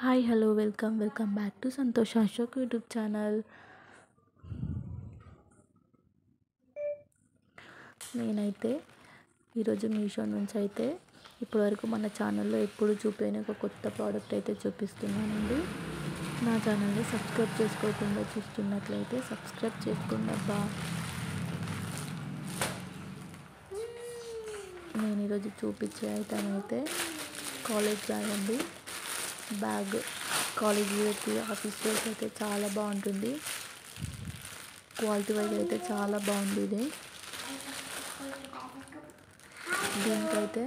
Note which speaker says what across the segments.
Speaker 1: Hi hello welcome back to Santosh Ashok YouTube channel. నేనైతే ఈరోజు మీషో నుంచి అయితే ఇప్పటివరకు మన ఛానల్లో ఎప్పుడు చూపలేని ఒక కొత్త ప్రోడక్ట్ అయితే చూపిస్తున్నానండి. నా ఛానల్ని సబ్స్క్రైబ్ చేసుకోకుండా చూస్తున్నట్లయితే సబ్స్క్రైబ్ చేసుకోండి అబ్బా. నేను ఈరోజు చూపించే ఐటమ్ అయితే కాలేజ్ బ్యాగ్ అండి. బ్యాగ్ కాలేజ్ వేర్కి, ఆఫీస్ వేర్కి అయితే చాలా బాగుంటుంది. క్వాలిటీ వైజ్ అయితే చాలా బాగుంది. దీనికైతే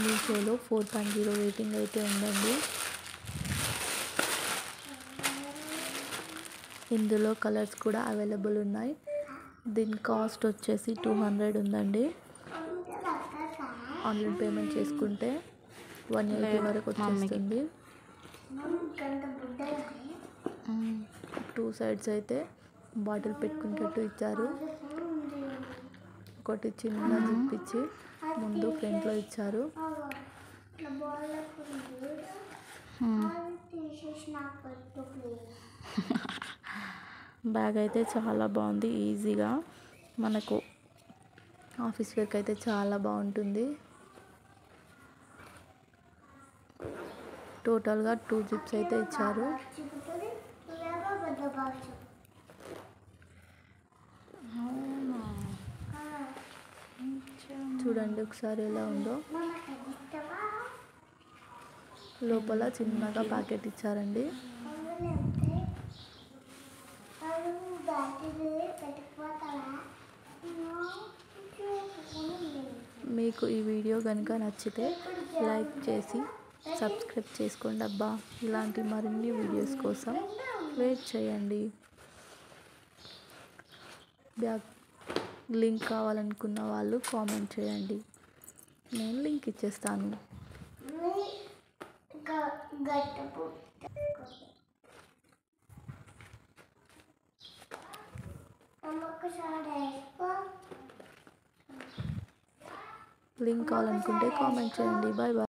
Speaker 1: మీషోలో 4.0 రేటింగ్ అయితే ఉందండి. ఇందులో కలర్స్ కూడా అవైలబుల్ ఉన్నాయి. దీని కాస్ట్ వచ్చేసి 200 ఉందండి. ఆన్లైన్ పేమెంట్ చేసుకుంటే 180 వరకు వచ్చేస్తుంది. 2 సైడ్స్ అయితే బాటిల్ పెట్టుకునేటట్టు ఇచ్చారు. ఒకటి చిన్న జిప్ ఇచ్చి ముందు ఫ్రంట్లో ఇచ్చారు. బ్యాగ్ అయితే చాలా బాగుంది. ఈజీగా మనకు ఆఫీస్ వేర్కి అయితే చాలా బాగుంటుంది. టోటల్గా 2 జిప్స్ అయితే ఇచ్చారు. చూడండి ఒకసారి ఎలా ఉందో. లోపల చిన్నగా ప్యాకెట్ ఇచ్చారండి. మీకు ఈ వీడియో కనుక నచ్చితే లైక్ చేసి సబ్స్క్రైబ్ చేసుకోండి అబ్బా. ఇలాంటి మరిన్ని వీడియోస్ కోసం వెయిట్ చేయండి. బ్యాగ్ లింక్ కావాలనుకున్న వాళ్ళు కామెంట్ చేయండి, నేను లింక్ ఇచ్చేస్తాను. లింక్ కావాలనుకుంటే కామెంట్ చేయండి. Bye bye.